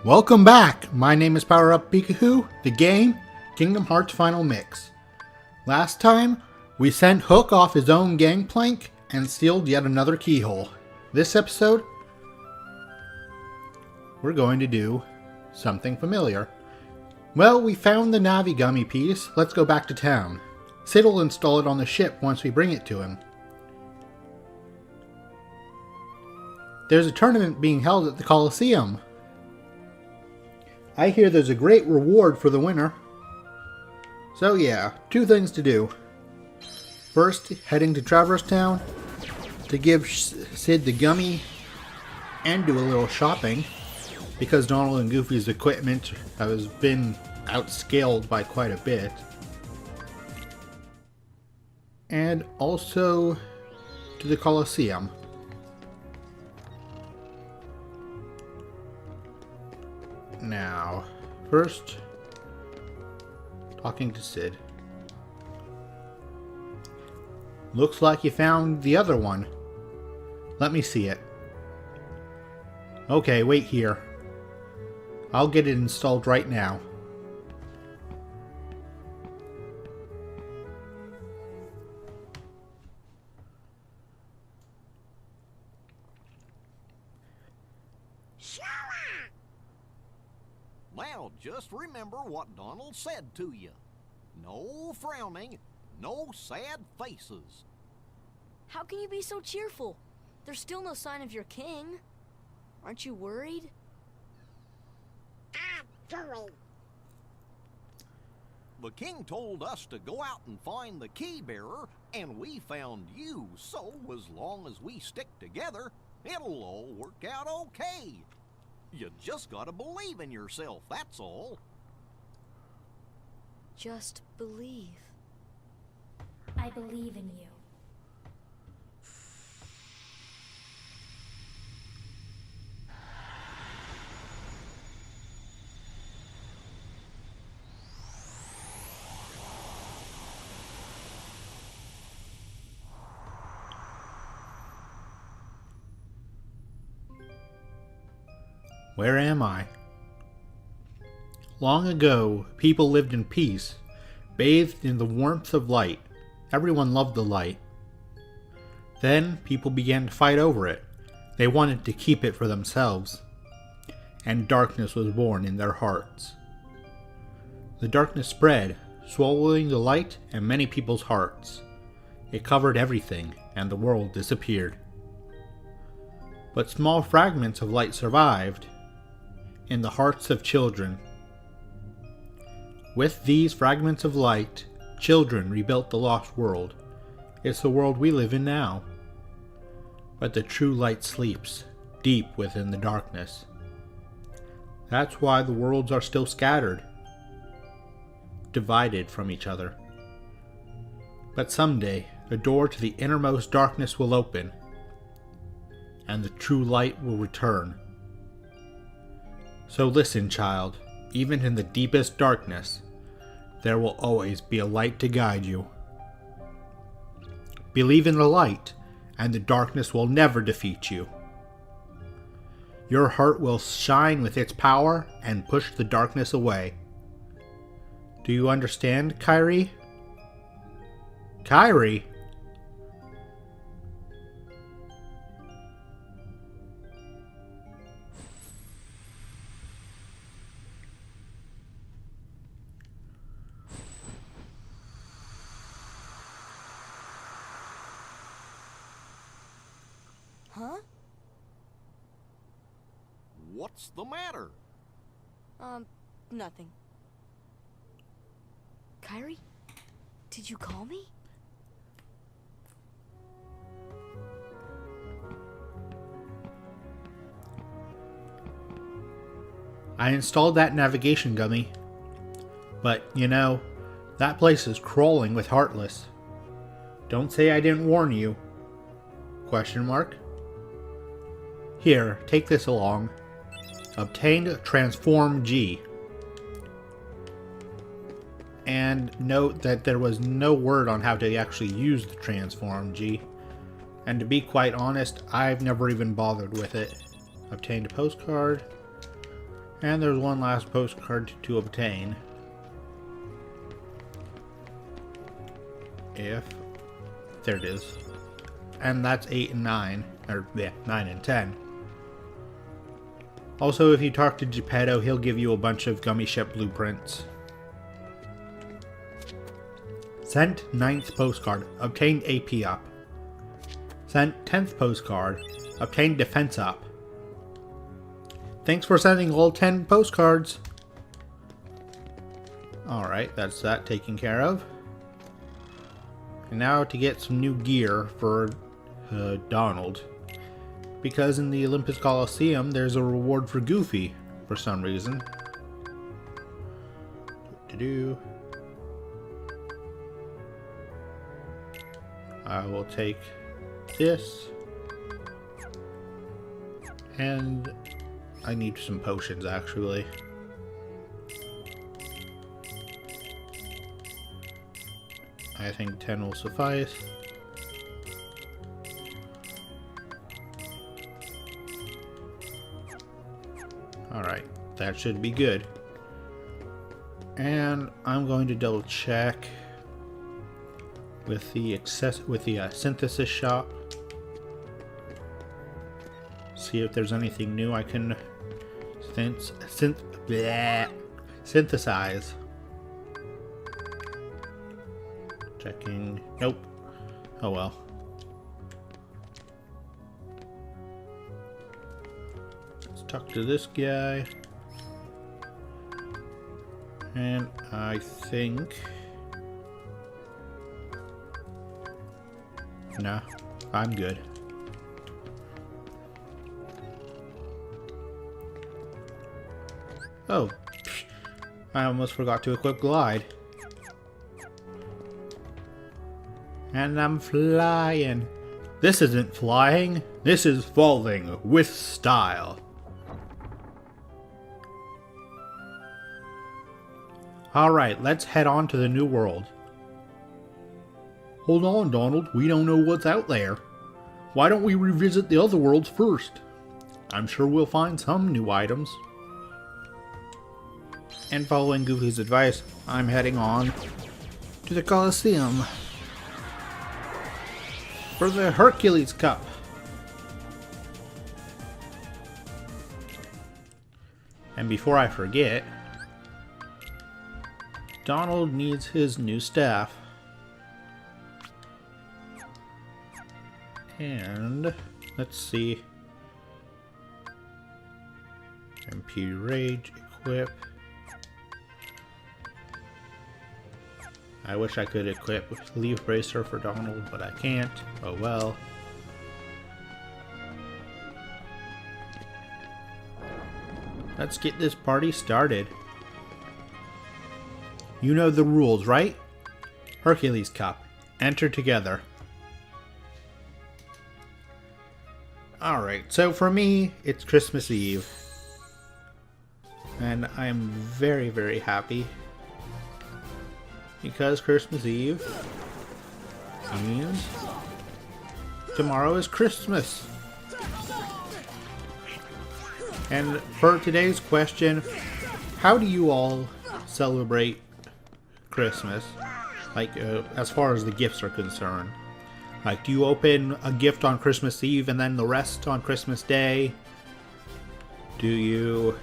Welcome back! My name is Power Up Pikachu, the game, Kingdom Hearts Final Mix. Last time, we sent Hook off his own gangplank and sealed yet another keyhole. This episode, we're going to do something familiar. Well, we found the Navi Gummy piece. Let's go back to town. Sid will install it on the ship once we bring it to him. There's a tournament being held at the Coliseum. I hear there's a great reward for the winner. So yeah, two things to do. First, heading to Traverse Town to give Sid the gummy and do a little shopping, because Donald and Goofy's equipment has been outscaled by quite a bit. And also to the Coliseum. Now, first, talking to Sid. Looks like you found the other one. Let me see it. Okay, wait here. I'll get it installed right now. Now, just remember what Donald said to you. No frowning, no sad faces. How can you be so cheerful? There's still no sign of your king. Aren't you worried? The king told us to go out and find the key bearer, and we found you, so as long as we stick together, it'll all work out okay. You just gotta believe in yourself, that's all. Just believe. I believe in you. Where am I? Long ago, people lived in peace, bathed in the warmth of light. Everyone loved the light. Then, people began to fight over it. They wanted to keep it for themselves. And darkness was born in their hearts. The darkness spread, swallowing the light and many people's hearts. It covered everything, and the world disappeared. But small fragments of light survived in the hearts of children. With these fragments of light, children rebuilt the lost world. It's the world we live in now. But the true light sleeps deep within the darkness. That's why the worlds are still scattered, divided from each other. But someday, a door to the innermost darkness will open, and the true light will return. So listen, child, even in the deepest darkness, there will always be a light to guide you. Believe in the light, and the darkness will never defeat you. Your heart will shine with its power and push the darkness away. Do you understand, Kairi? Kairi? Huh? What's the matter? Nothing. Kairi? Did you call me? I installed that navigation gummy. But, you know, that place is crawling with Heartless. Don't say I didn't warn you. Question mark? Here, take this along. Obtained Transform G. And note that there was no word on how to actually use the Transform G. And to be quite honest, I've never even bothered with it. Obtained a postcard. And there's one last postcard to obtain. If... There it is. And that's 8 and 9. Or, yeah, 9 and 10. Also, if you talk to Geppetto, he'll give you a bunch of Gummy Ship blueprints. Sent 9th postcard. Obtained AP up. Sent 10th postcard. Obtained defense up. Thanks for sending all 10 postcards. Alright, that's that taken care of. And now to get some new gear for Donald. Because in the Olympus Coliseum, there's a reward for Goofy for some reason. I will take this. And I need some potions, actually. I think 10 will suffice. Alright, that should be good. And I'm going to double check with the synthesis shop. See if there's anything new I can synthesize. Checking. Nope. Oh well. Let's talk to this guy. And I think... Nah, I'm good. Oh, I almost forgot to equip Glide. And I'm flying. This isn't flying, this is falling with style. Alright, let's head on to the new world. Hold on, Donald, we don't know what's out there. Why don't we revisit the other worlds first? I'm sure we'll find some new items. And following Goofy's advice, I'm heading on to the Coliseum for the Hercules Cup. And before I forget, Donald needs his new staff. And let's see. MP Rage, equip. I wish I could equip Leaf Bracer for Donald, but I can't. Oh well. Let's get this party started. You know the rules, right? Hercules Cup. Enter together. Alright, so for me, it's Christmas Eve. And I'm very, very happy. Because Christmas Eve means tomorrow is Christmas. And for today's question, how do you all celebrate Christmas? Like, as far as the gifts are concerned. Like, do you open a gift on Christmas Eve and then the rest on Christmas Day? Do you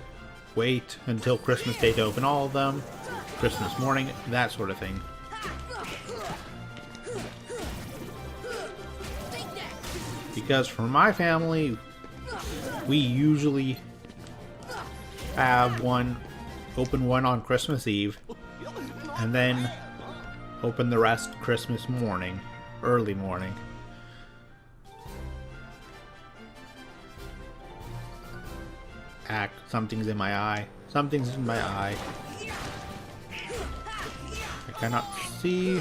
wait until Christmas Day to open all of them? Christmas morning, that sort of thing. Because for my family, we usually have open one on Christmas Eve, and then open the rest Christmas morning, early morning. Something's in my eye. Something's in my eye. I cannot see.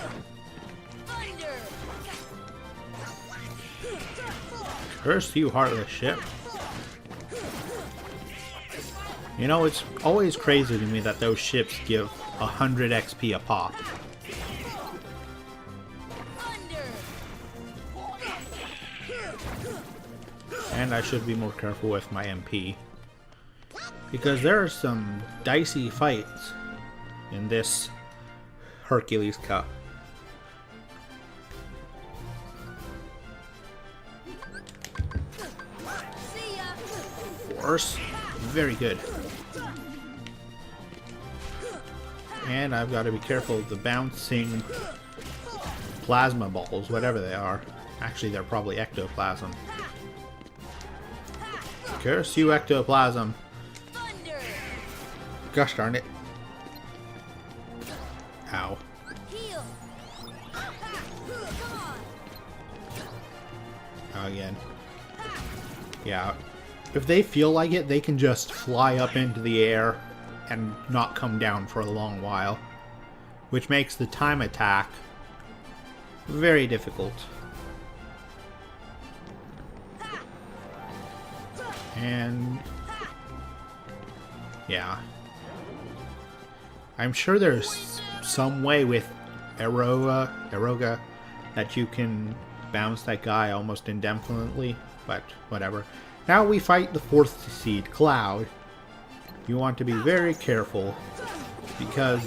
Curse you, heartless ship. You know, it's always crazy to me that those ships give 100 XP a pop. And I should be more careful with my MP. Because there are some dicey fights in this Hercules Cup. Force. Very good. And I've got to be careful of the bouncing plasma balls, whatever they are. Actually, they're probably ectoplasm. Curse you, ectoplasm. Gosh darn it. Ow. Oh, again. Yeah. If they feel like it, they can just fly up into the air and not come down for a long while. Which makes the time attack very difficult. And yeah. I'm sure there's some way with Eroga that you can bounce that guy almost indefinitely, but whatever. Now we fight the 4th seed, Cloud. You want to be very careful, because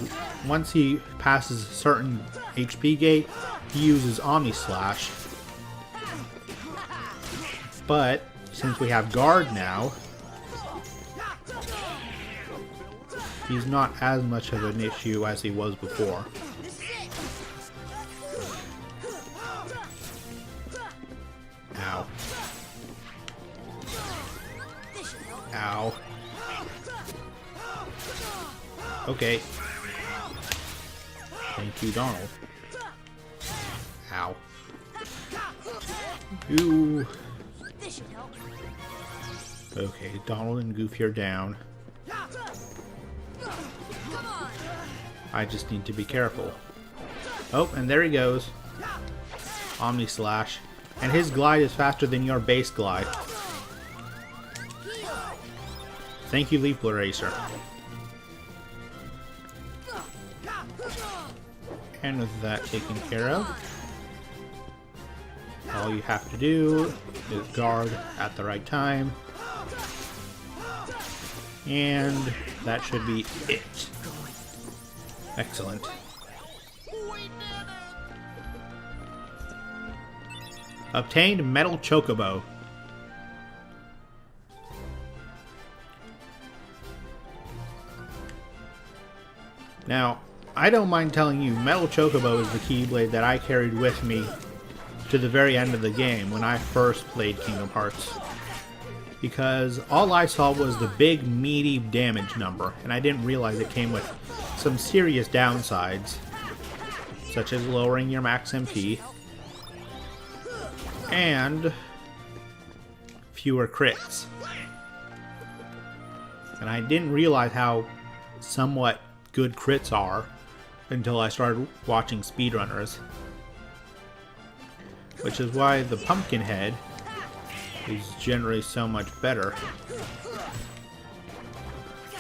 once he passes a certain HP gate, he uses Omni Slash. But since we have Guard now, he's not as much of an issue as he was before. Ow. Ow. Okay. Thank you, Donald. Ow. Ooh. Okay, Donald and Goofy are down. I just need to be careful. Oh, and there he goes. Omni Slash. And his glide is faster than your base glide. Thank you, Leaf Racer. And with that taken care of, all you have to do is guard at the right time. And that should be it. Excellent. Obtained Metal Chocobo. Now, I don't mind telling you, Metal Chocobo is the Keyblade that I carried with me to the very end of the game when I first played Kingdom Hearts. Because all I saw was the big, meaty damage number, and I didn't realize it came with some serious downsides, such as lowering your max MP, and fewer crits. And I didn't realize how somewhat good crits are until I started watching speedrunners. Which is why the Pumpkinhead is generally so much better.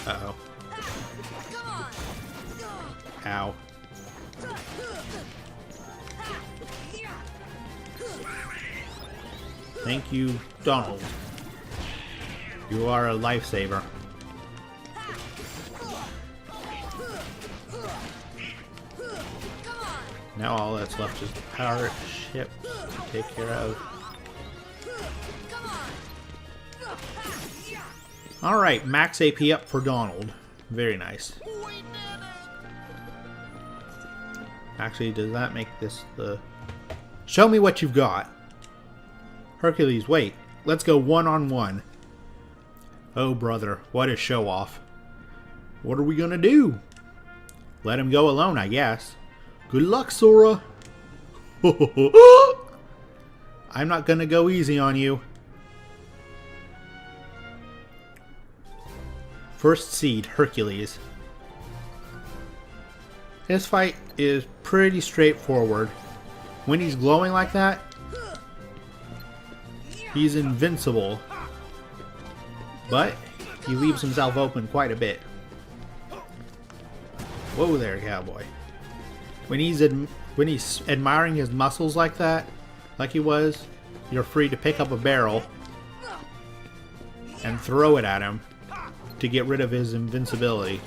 Uh-oh. Ow. Thank you, Donald. You are a lifesaver. Now all that's left is the power ship to take care of. Alright, max AP up for Donald. Very nice. Actually, does that make this the... Show me what you've got. Hercules, wait. Let's go one-on-one. Oh, brother, what a show-off. What are we gonna do? Let him go alone, I guess. Good luck, Sora. I'm not gonna go easy on you. First seed, Hercules. This fight is pretty straightforward. When he's glowing like that, he's invincible. But he leaves himself open quite a bit. Whoa there, cowboy. When he's admiring his muscles like that, like he was, you're free to pick up a barrel and throw it at him. to get rid of his invincibility.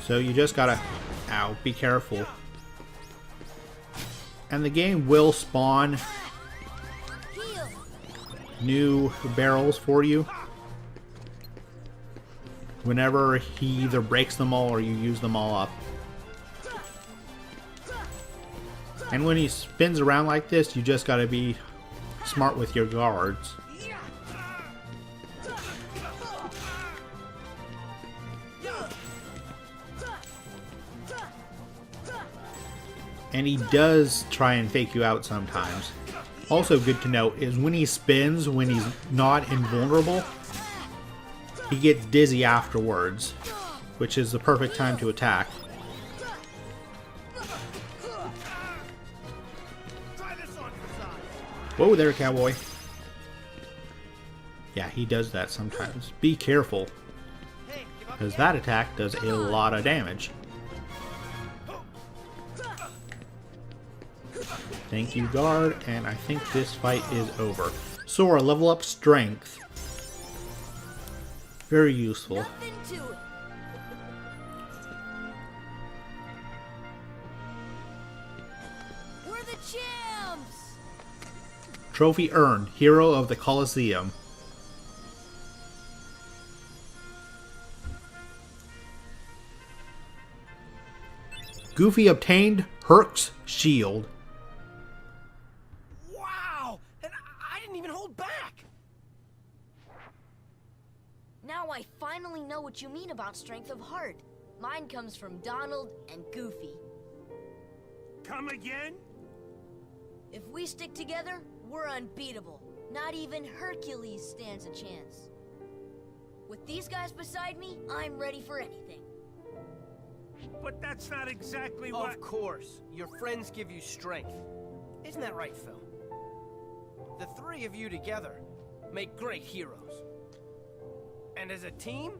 So you just gotta, ow, be careful. And the game will spawn new barrels for you whenever he either breaks them all or you use them all up. And when he spins around like this, you just gotta be smart with your guards. And he does try and fake you out sometimes. Also good to note is when he spins, when he's not invulnerable, he gets dizzy afterwards, which is the perfect time to attack. Whoa there, cowboy. Yeah, he does that sometimes. Be careful, because that attack does a lot of damage. Thank you, guard, and I think this fight is over. Sora, level up strength. Very useful. Nothing to it. We're the champs! Trophy earned, Hero of the Colosseum. Goofy obtained Herc's shield. Wow! And I didn't even hold back! Now I finally know what you mean about strength of heart. Mine comes from Donald and Goofy. Come again? If we stick together, we're unbeatable. Not even Hercules stands a chance. With these guys beside me, I'm ready for anything. But that's not exactly what... Of course. Your friends give you strength. Isn't that right, Phil? The three of you together make great heroes. And as a team,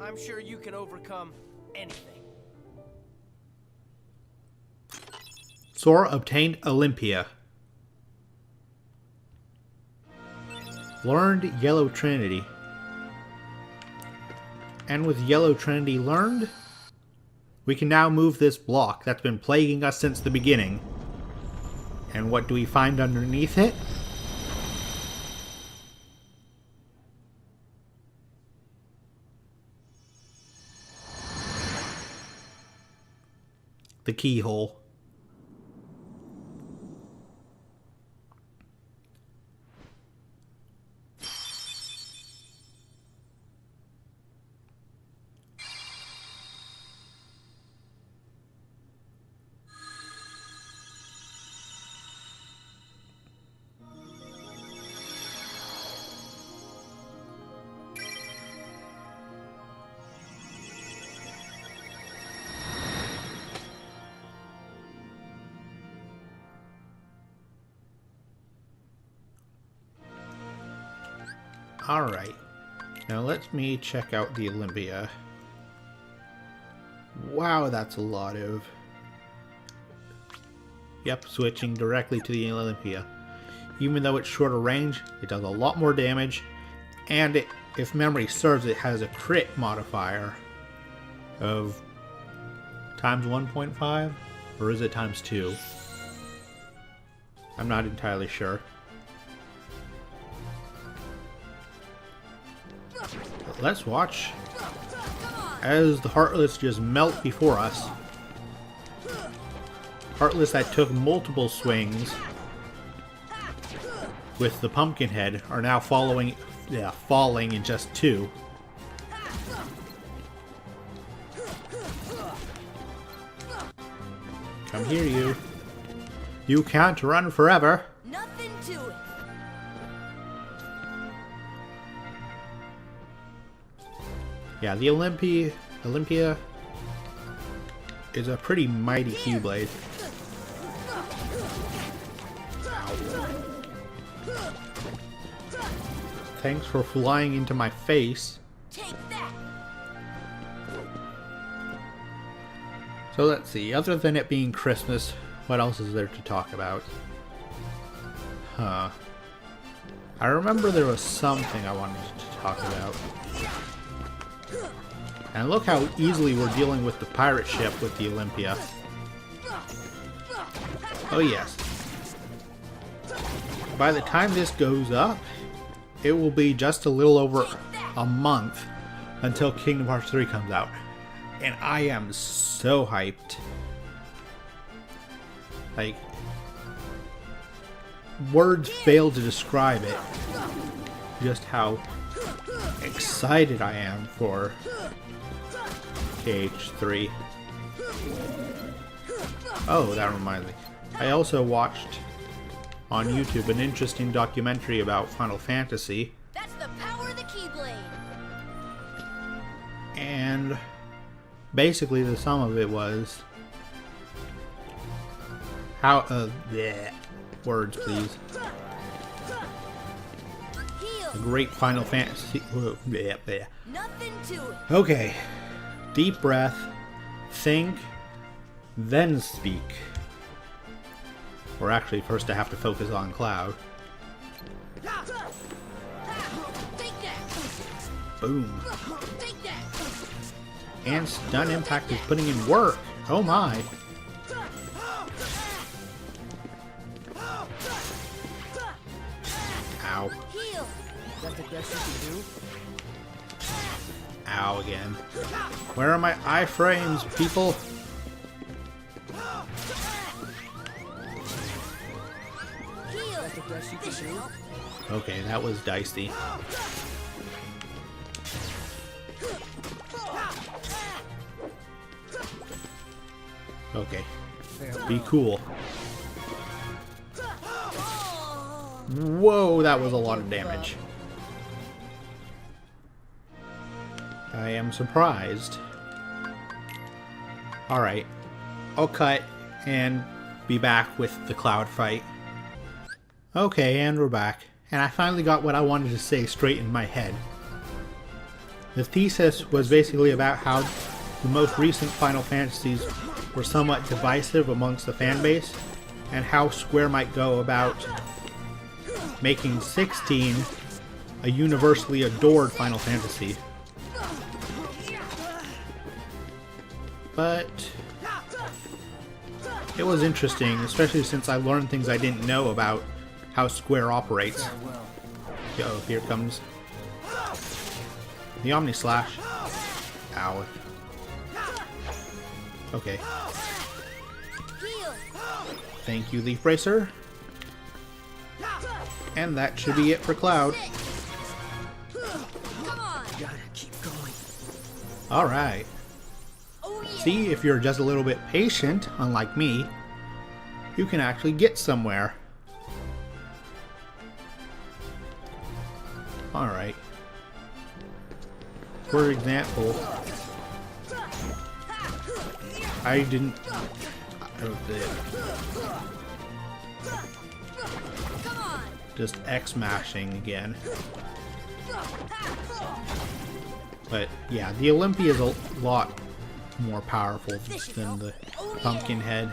I'm sure you can overcome anything. Sora obtained Olympia. Learned Yellow Trinity. And with Yellow Trinity learned, we can now move this block that's been plaguing us since the beginning. And what do we find underneath it? The keyhole. Alright, now let me check out the Olympia. Wow, that's a lot of... Yep, switching directly to the Olympia. Even though it's shorter range, it does a lot more damage, and it, if memory serves, it has a crit modifier of times 1.5, or is it times 2? I'm not entirely sure. Let's watch as the Heartless just melt before us. Heartless that took multiple swings with the Pumpkinhead are now falling in just 2. Come here, you. You can't run forever. Nothing to it. Yeah, the Olympia is a pretty mighty Keyblade. Thanks for flying into my face. Take that. So let's see, other than it being Christmas, what else is there to talk about? Huh. I remember there was something I wanted to talk about. And look how easily we're dealing with the pirate ship with the Olympia. Oh yes. By the time this goes up, it will be just a little over a month until Kingdom Hearts 3 comes out. And I am so hyped. Like, words fail to describe it. Just how excited I am for KH3. Oh, that reminds me. I also watched on YouTube an interesting documentary about Final Fantasy. That's the power of the Keyblade. And basically the sum of it was how bleh, words please. Heal. A great Final Fantasy. Bleh, bleh. Nothing to it. Okay. Deep breath. Think. Then speak. Or actually, first I have to focus on Cloud. Take that. Boom. Take that. And stun impact is putting in work. Oh my. Ow. Heal. That's the best you can do? Ow again. Where are my iframes, people? Heal. That's the best you can do? Okay, that was dicey. Okay. Be cool. Whoa, that was a lot of damage. I am surprised. Alright. I'll cut and be back with the Cloud fight. Okay, and we're back. And I finally got what I wanted to say straight in my head. The thesis was basically about how the most recent Final Fantasies were somewhat divisive amongst the fanbase, and how Square might go about making 16 a universally adored Final Fantasy. But it was interesting, especially since I learned things I didn't know about how Square operates. Yo, here comes the Omni Slash. Ow. Okay. Heal. Thank you, Leaf Racer. And that should be it for Cloud. Come on. Gotta keep going. Alright. Oh yeah. See, if you're just a little bit patient, unlike me, you can actually get somewhere. Alright. For example, I didn't... Come on. just X-mashing again. But yeah, the Olympia is a lot more powerful than the Pumpkinhead.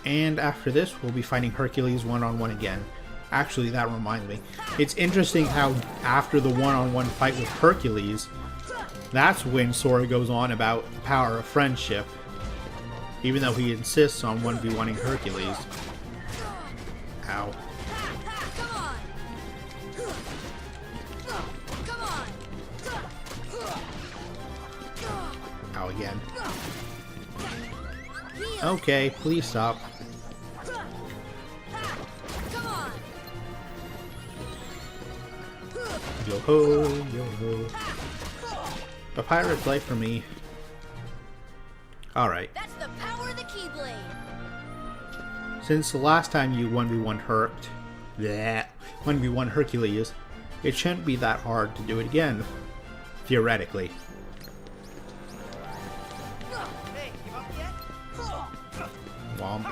And after this, we'll be fighting Hercules one-on-one again. Actually, that reminds me. It's interesting how after the one-on-one fight with Hercules, that's when Sora goes on about the power of friendship. Even though he insists on 1v1ing Hercules. Ow. Come on. Come on. Ow again. Heal. Okay, please stop. Come on. Yo-ho, yo-ho. A pirate's life for me. Alright. That's the power of the Keyblade. Since the last time you 1v1 Hercules, it shouldn't be that hard to do it again. Theoretically. Hey, give up yet? Womp.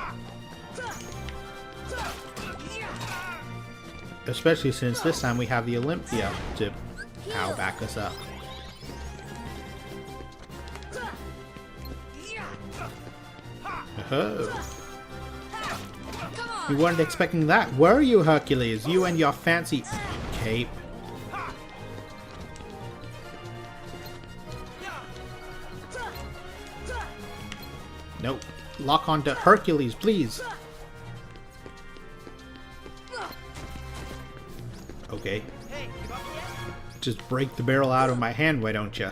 Especially since this time we have the Olympia to back us up. Oh. on. You weren't expecting that, were you, Hercules? You and your fancy cape. Nope. Lock onto Hercules, please. Okay. Hey, you up yet? Just break the barrel out of my hand, why don't you?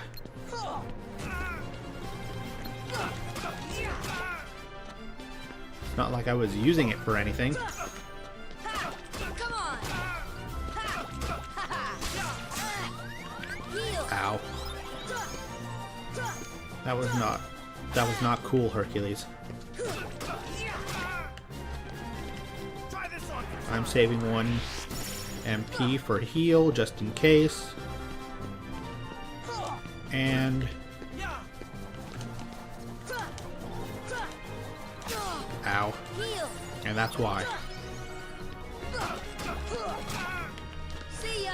It's not like I was using it for anything. Come on. Heal. Ow. That was not cool, Hercules. Try this on. I'm saving 1 MP for heal, just in case. And... Ow. Heal. And that's why. See ya.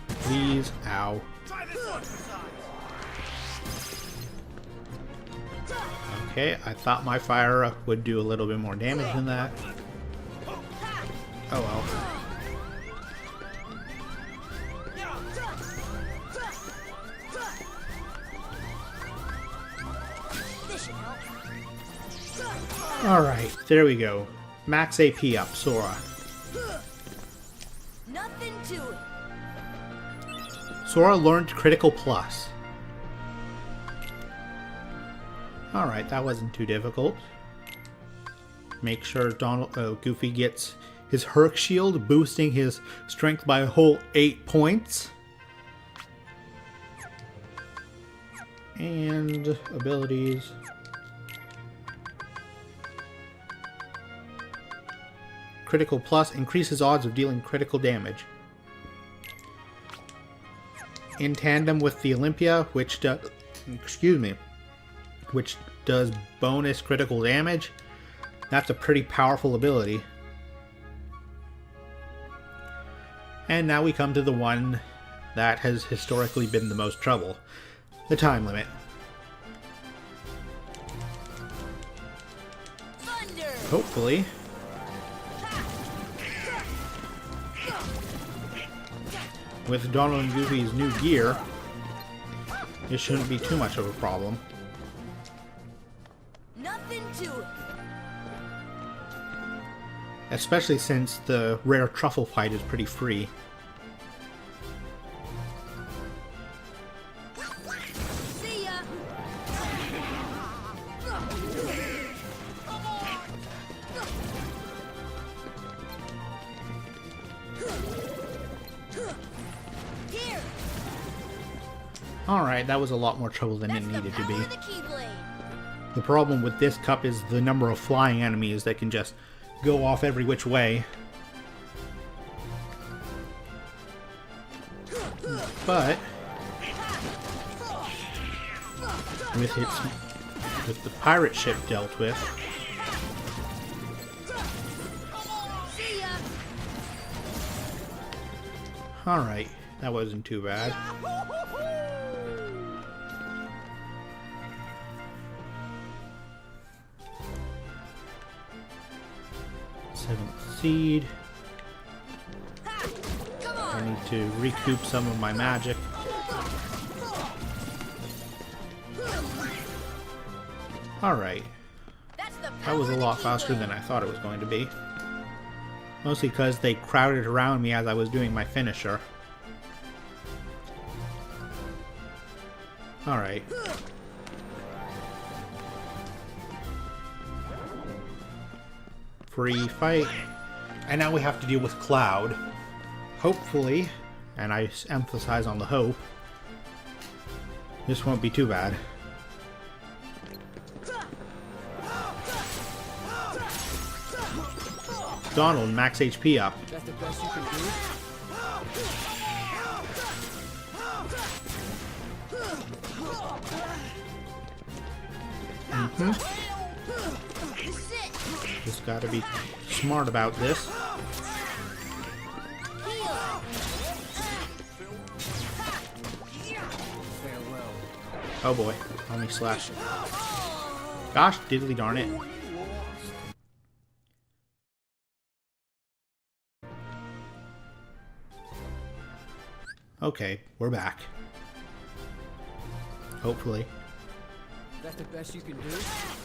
Please. Ow. Try this on for size. Okay, I thought my fire would do a little bit more damage than that. Oh well. This should help. Alright, there we go. Max AP up, Sora. Nothing to it. Sora learned Critical Plus. Alright, that wasn't too difficult. Make sure Goofy gets his Herc Shield, boosting his strength by a whole 8 points. And abilities. Critical Plus increases odds of dealing critical damage. In tandem with the Olympia, which does bonus critical damage. That's a pretty powerful ability. And now we come to the one that has historically been the most trouble. The time limit. Thunder. Hopefully. With Donald and Goofy's new gear, it shouldn't be too much of a problem. Nothing to it. Especially since the rare truffle fight is pretty free. See ya. Here. Alright, that was a lot more trouble than it That's the needed to power be. of the Keyblade. The problem with this cup is the number of flying enemies that can just go off every which way. But with the pirate ship dealt with, See ya. alright, that wasn't too bad. Seventh seed. Come I on. need to recoup some of my magic. Alright, That's the that power was a of the lot faster Keyblade. than I thought it was going to be. Mostly because they crowded around me as I was doing my finisher. Alright. Free fight. And now we have to deal with Cloud. Hopefully, and I emphasize on the hope, this won't be too bad. Donald, max HP up. That's the best you can do? Sit. Just gotta be smart about this. Heal. Farewell. Oh boy, only slash. Gosh, diddly darn it. Okay, we're back. Hopefully. That's the best you can do?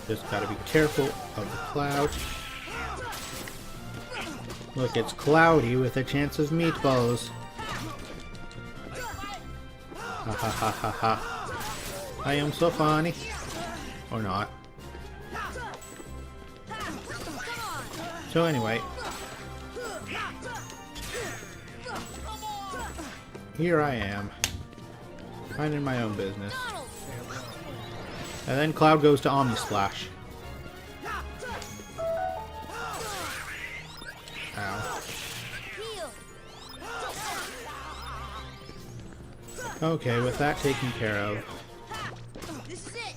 Just gotta be careful of the cloud. Look, it's cloudy with a chance of meatballs. Ha ha ha ha ha. I am so funny. Or not. So anyway. Here I am. Minding my own business. And then Cloud goes to Omni Splash. Ow. Okay, with that taken care of. This is it.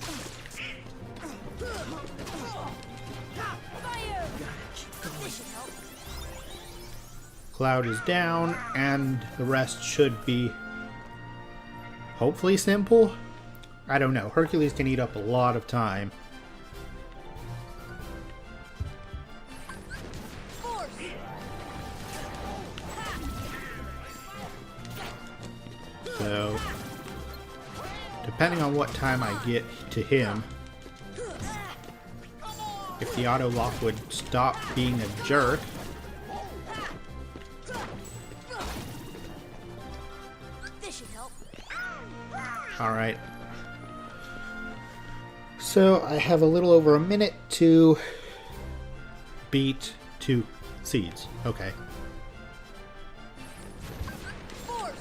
Fire! This should help. Cloud is down, and the rest should be hopefully simple. I don't know. Hercules can eat up a lot of time. Force! So, depending on what time I get to him, if the auto lock would stop being a jerk. This should help. Alright. So, I have a little over a minute to beat 2 seeds. Okay. Force!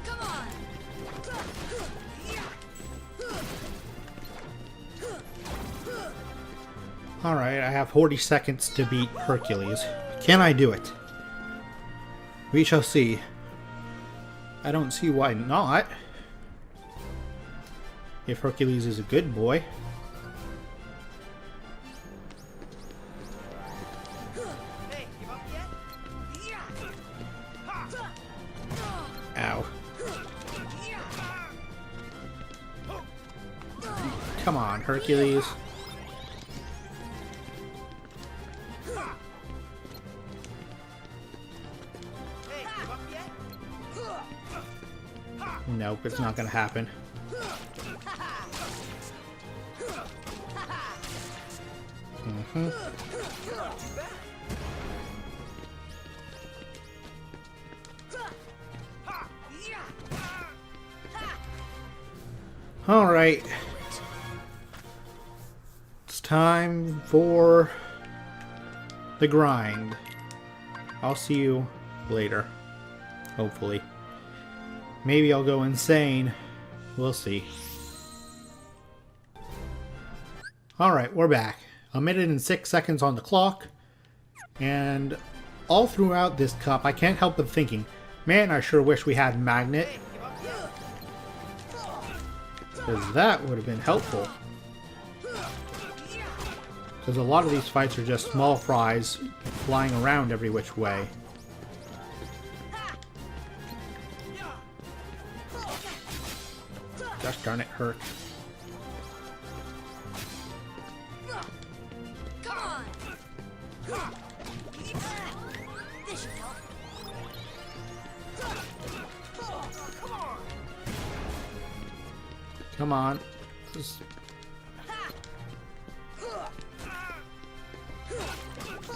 Come on! Alright, I have 40 seconds to beat Hercules. Can I do it? We shall see. I don't see why not. If Hercules is a good boy. Hey, give up yet? Ow. Come on, Hercules. Hey, give up yet? Nope, it's not gonna happen. Mm-hmm. Alright. It's time for the grind. I'll see you later. Hopefully. Maybe I'll go insane. We'll see. Alright, we're back. A minute and 6 seconds on the clock. And all throughout this cup, I can't help but thinking, man, I sure wish we had Magnet. Because that would have been helpful. Because a lot of these fights are just small fries flying around every which way. Gosh darn it, Herc. Come on! This should help. Come on. Just...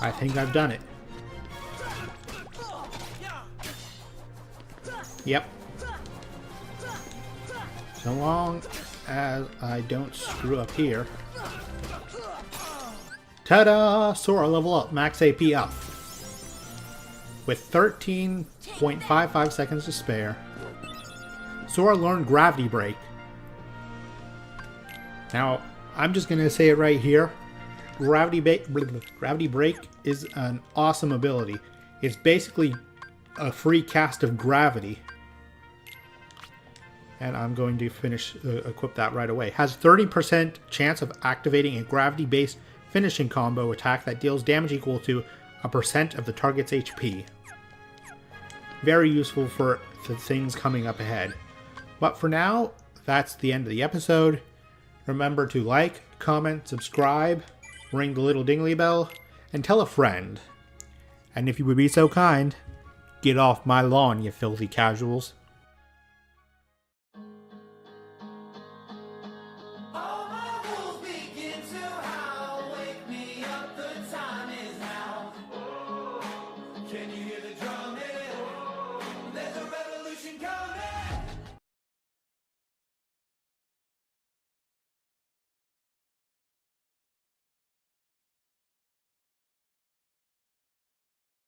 I think I've done it. Yep. So long as I don't screw up here. Ta-da! Sora level up, max AP up. With 13.55 seconds to spare. Sora learned Gravity Break. Now, I'm just going to say it right here. Gravity Break is an awesome ability. It's basically a free cast of gravity. And I'm going to equip that right away. Has 30% chance of activating a gravity-based finishing combo attack that deals damage equal to a percent of the target's HP. Very useful for things coming up ahead. But for now, that's the end of the episode. Remember to like, comment, subscribe, ring the little dingly bell, and tell a friend. And if you would be so kind, get off my lawn, you filthy casuals. Can you hear the drum?